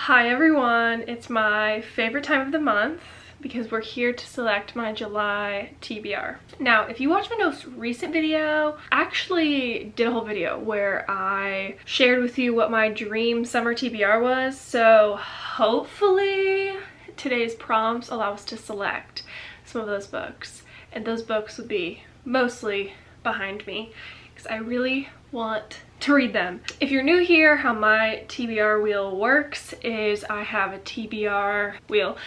Hi everyone, it's my favorite time of the month because we're here to select my July TBR. Now, if you watched my most recent video, I actually did a whole video where I shared with you what my dream summer TBR was, so hopefully today's prompts allow us to select some of those books, and those books would be mostly behind me because I really want to read them. If you're new here, how my TBR wheel works is I have a TBR wheel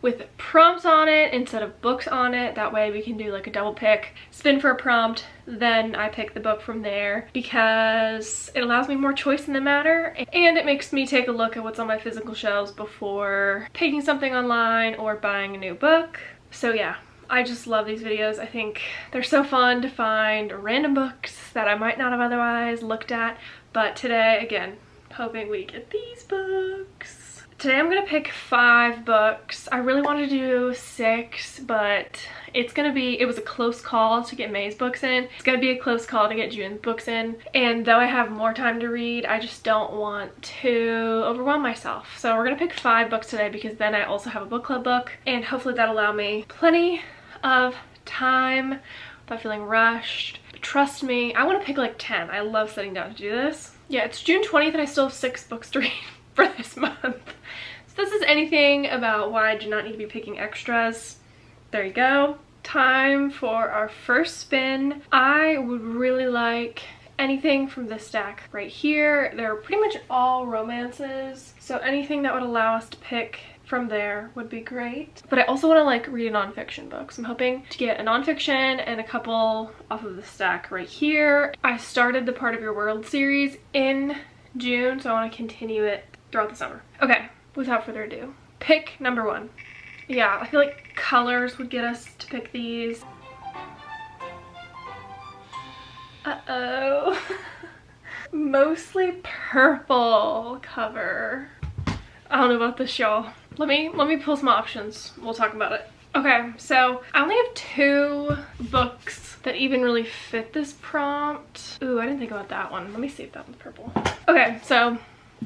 with prompts on it instead of books on it. That way we can do like a double pick, spin for a prompt, then I pick the book from there because it allows me more choice in the matter, and it makes me take a look at what's on my physical shelves before picking something online or buying a new book. So yeah, I just love these videos. I think they're so fun to find random books that I might not have otherwise looked at. But today, again, hoping we get these books. Today I'm gonna pick 5 books. I really wanted to do 6, but it was a close call to get May's books in. It's gonna be a close call to get June's books in. And though I have more time to read, I just don't want to overwhelm myself. So we're gonna pick 5 books today because then I also have a book club book, and hopefully that'll allow me plenty of time without feeling rushed. But trust me, I want to pick like 10. I love sitting down to do this. Yeah, it's June 20th and I still have 6 books to read for this month. So this is anything about why I do not need to be picking extras. There you go. Time for our first spin. I would really like anything from this stack right here. They're pretty much all romances, so anything that would allow us to pick from there would be great. But I also want to like read a nonfiction book, so I'm hoping to get a nonfiction and a couple off of the stack right here. I started the Part of Your World series in June, so I want to continue it throughout the summer. Okay, without further ado, pick number 1. Yeah, I feel like colors would get us to pick these. Uh-oh. Mostly purple cover. I don't know about this, y'all. Let me pull some options. We'll talk about it. Okay, so I only have 2 books that even really fit this prompt. Ooh, I didn't think about that one. Let me see if that one's purple. Okay, so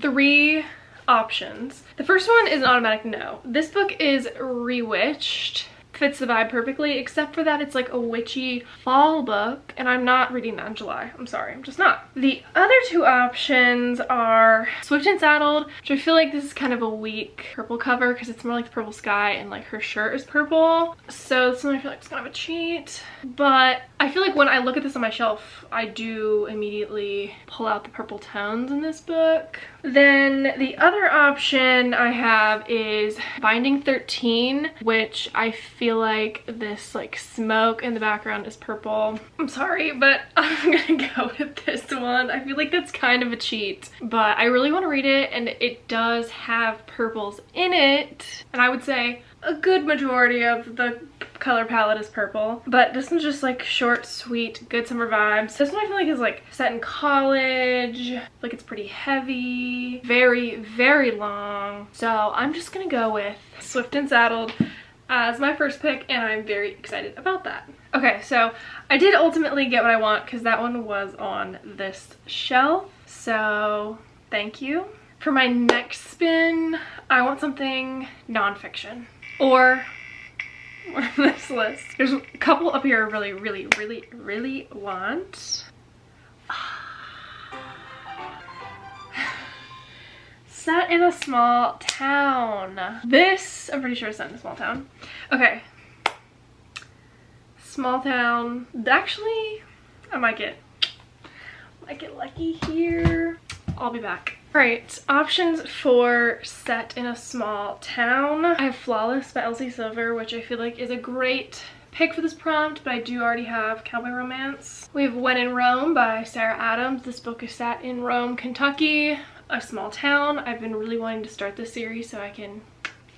3 options. The first one is an automatic no. This book is Rewitched. Fits the vibe perfectly, except for that it's like a witchy fall book, and I'm not reading that in July. I'm sorry, I'm just not. The other 2 options are Swift and Saddled, which I feel like this is kind of a weak purple cover because it's more like the purple sky and like her shirt is purple. So this one I feel like it's kind of a cheat. But I feel like when I look at this on my shelf, I do immediately pull out the purple tones in this book. Then the other option I have is Binding 13, which I feel like this like smoke in the background is purple. I'm sorry, but I'm gonna go with this one. I feel like that's kind of a cheat, but I really want to read it, and it does have purples in it, and I would say a good majority of the color palette is purple, but this one's just like short, sweet, good summer vibes. This one I feel like is like set in college, like it's pretty heavy, very, very long. So I'm just gonna go with Swift and Saddled as my first pick, and I'm very excited about that. Okay, so I did ultimately get what I want because that one was on this shelf, so thank you. For my next spin, I want something nonfiction. Or on this list, there's a couple up here I really want. Set in a Small Town. This, I'm pretty sure is set in a small town. Okay. Small town. Actually, I might get lucky here. I'll be back. Alright, options for set in a small town. I have Flawless by Elsie Silver, which I feel like is a great pick for this prompt, but I do already have Cowboy Romance. We have When in Rome by Sarah Adams. This book is set in Rome, Kentucky, a small town. I've been really wanting to start this series so I can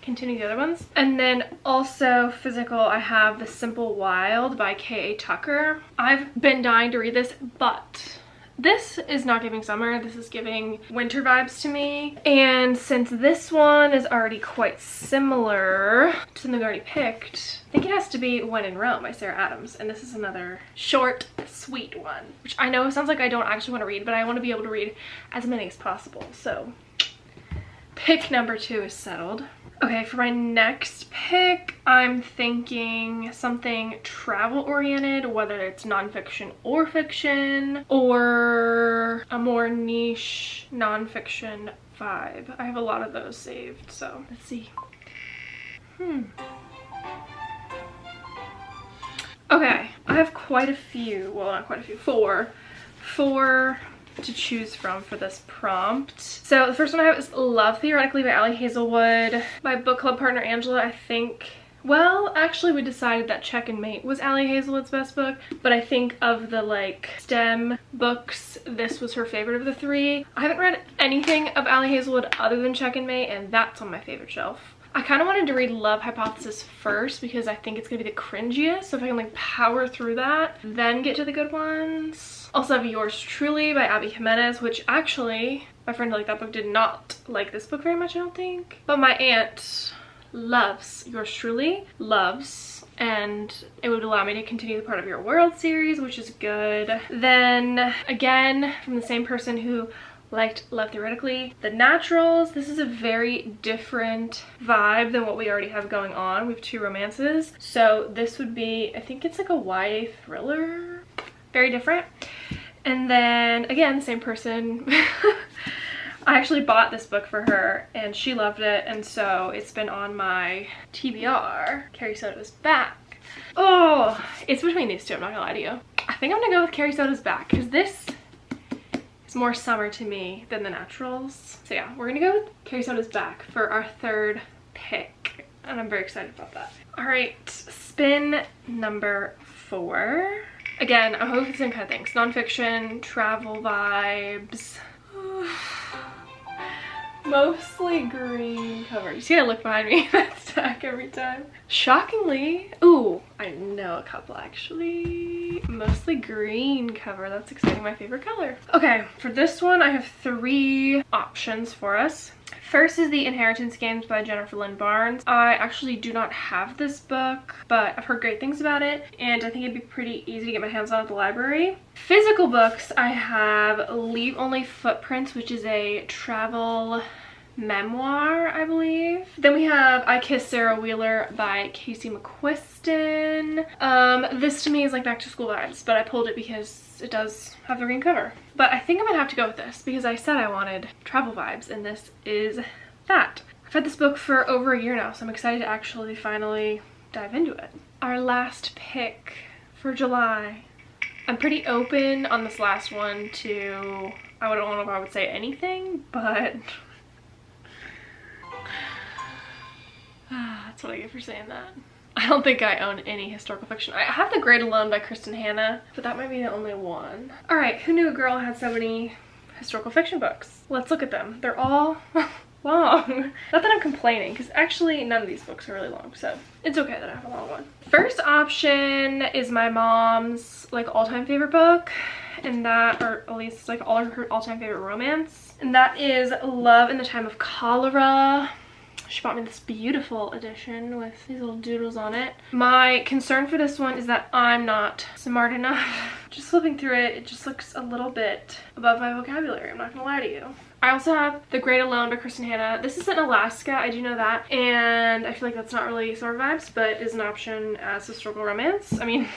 continue the other ones. And then also physical, I have The Simple Wild by K.A. Tucker. I've been dying to read this, but this is not giving summer, this is giving winter vibes to me. And since this one is already quite similar to something I already picked, I think it has to be When in Rome by Sarah Adams. And this is another short, sweet one, which I know sounds like I don't actually want to read, but I want to be able to read as many as possible. So pick number 2 is settled. Okay, for my next pick, I'm thinking something travel-oriented, whether it's nonfiction or fiction, or a more niche nonfiction vibe. I have a lot of those saved, so let's see. Okay, I have quite a few, well, not quite a few, four to choose from for this prompt. So the first one I have is Love Theoretically by Ali Hazelwood. My book club partner Angela, I think, well, actually we decided that Check and Mate was Ali Hazelwood's best book, but I think of the like STEM books, this was her favorite of the 3. I haven't read anything of Ali Hazelwood other than Check and Mate, and that's on my favorite shelf. I kind of wanted to read Love Hypothesis first because I think it's gonna be the cringiest, so if I can like power through that, then get to the good ones. Also have Yours Truly by Abby Jimenez, which actually, my friend who liked that book did not like this book very much, I don't think. But my aunt loves Yours Truly, and it would allow me to continue the Part of Your World series, which is good. Then, again, from the same person who liked Love Theoretically, The Naturals. This is a very different vibe than what we already have going on. We have 2 romances. So this would be, I think it's like a YA thriller. Very different. And then, again, the same person. I actually bought this book for her and she loved it, and so it's been on my TBR. Carrie Soto's Back. Oh, it's between these 2, I'm not gonna lie to you. I think I'm gonna go with Carrie Soto's Back because this is more summer to me than The Naturals. So yeah, we're gonna go with Carrie Soto's Back for our 3rd pick, and I'm very excited about that. All right, spin number 4. Again, I'm hoping the same kind of things. Nonfiction, travel vibes. Mostly green covers. You see, I look behind me in that stack every time. Shockingly, ooh, I know a couple actually. Mostly green cover. That's exciting. My favorite color. Okay, for this one, I have 3 options for us. First is The Inheritance Games by Jennifer Lynn Barnes. I actually do not have this book, but I've heard great things about it, and I think it'd be pretty easy to get my hands on at the library. Physical books, I have Leave Only Footprints, which is a travel memoir, I believe. Then we have I Kissed Sarah Wheeler by Casey McQuiston. This to me is like back to school vibes, but I pulled it because it does have the green cover. But I think I'm gonna have to go with this because I said I wanted travel vibes, and this is that. I've had this book for over a year now, so I'm excited to actually finally dive into it. Our last pick for July. I'm pretty open on this last one to, I don't know if I would say anything, but that's what I get for saying that. I don't think I own any historical fiction. I have The Great Alone by Kristen Hanna, but that might be the only one. All right, who knew a girl had so many historical fiction books? Let's look at them. They're all long. Not that I'm complaining, because actually none of these books are really long, so it's okay that I have a long one. First option is my mom's like all-time favorite book, and that, or at least like all of her all-time favorite romance, and that is Love in the Time of Cholera. She bought me this beautiful edition with these little doodles on it. My concern for this one is that I'm not smart enough. Just flipping through it, it just looks a little bit above my vocabulary, I'm not gonna lie to you. I also have The Great Alone by Kristen Hanna. This is in Alaska, I do know that, and I feel like that's not really summer vibes, but is an option as historical romance. I mean,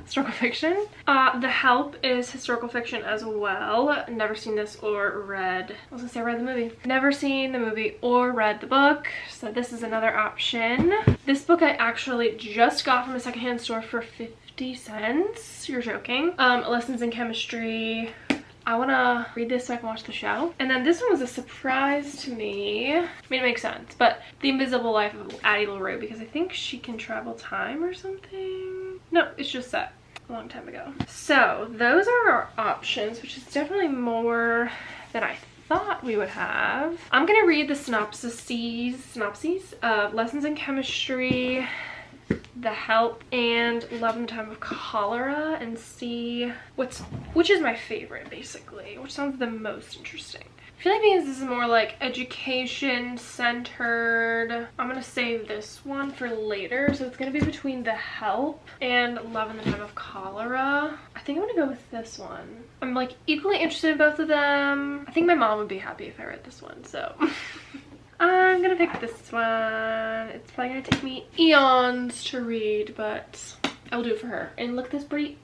historical fiction. The Help is historical fiction as well. Never seen this or read, I was gonna say read the movie. Never seen the movie or read the book, so this is another option. This book I actually just got from a secondhand store for 50 cents. You're joking. Lessons in Chemistry. I want to read this so I can watch the show. And then this one was a surprise to me. I mean, it makes sense, but The Invisible Life of Addie LaRue, because I think she can travel time or something. No, it's just set a long time ago. So those are our options, which is definitely more than I thought we would have. I'm gonna read the synopses of Lessons in Chemistry, The Help, and Love in the Time of Cholera, and see which is my favorite, basically, which sounds the most interesting. I feel like because this is more like education centered, I'm gonna save this one for later, so it's gonna be between The Help and Love in the Time of Cholera. I think I'm gonna go with this one. I'm like equally interested in both of them. I think my mom would be happy if I read this one, so I'm gonna pick this one. It's probably gonna take me eons to read, but I'll do it for her. And look at this pretty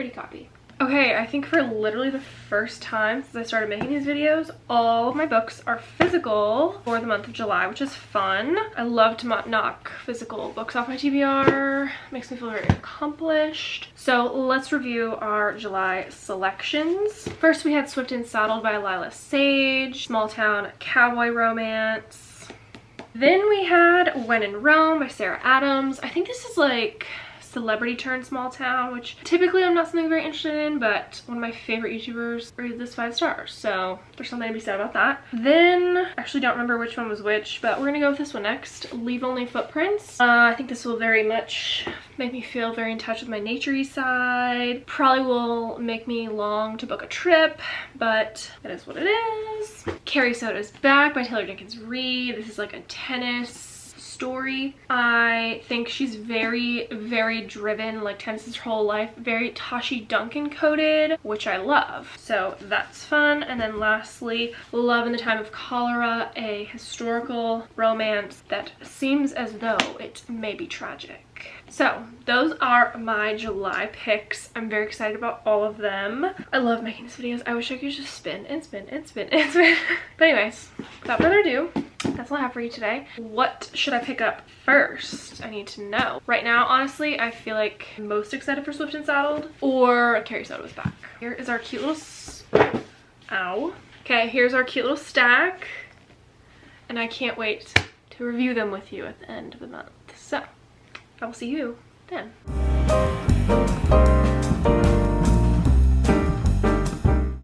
copy. Okay, I think for literally the first time since I started making these videos, all of my books are physical for the month of July, which is fun. I love to knock physical books off my TBR. Makes me feel very accomplished. So let's review our July selections. First, we had Swift and Saddled by Lila Sage, Small Town Cowboy Romance. Then we had When in Rome by Sarah Adams. I think this is like celebrity turned small town, which typically I'm not something very interested in, but one of my favorite YouTubers rated this 5 stars, so there's something to be said about that. Then, I actually don't remember which one was which, but we're gonna go with this one next, Leave Only Footprints. I think this will very much make me feel very in touch with my naturey side. Probably will make me long to book a trip, but that is what it is. Carrie Soda's Back by Taylor Jenkins Reid. This is like a tennis story. I think she's very driven, like tennis her whole life, very Tashi Duncan coded, which I love, so that's fun. And then lastly, Love in the Time of Cholera, a historical romance that seems as though it may be tragic. So those are my July picks. I'm very excited about all of them. I love making these videos. I wish I could just spin and spin and spin and spin. But anyways, without further ado, that's all I have for you today. What should I pick up first? I need to know. Right now, honestly, I feel like I'm most excited for Swift and Saddled or Carrie Soda's Back. Here is our cute little ow. Okay, here's our cute little stack. And I can't wait to review them with you at the end of the month. So I will see you then.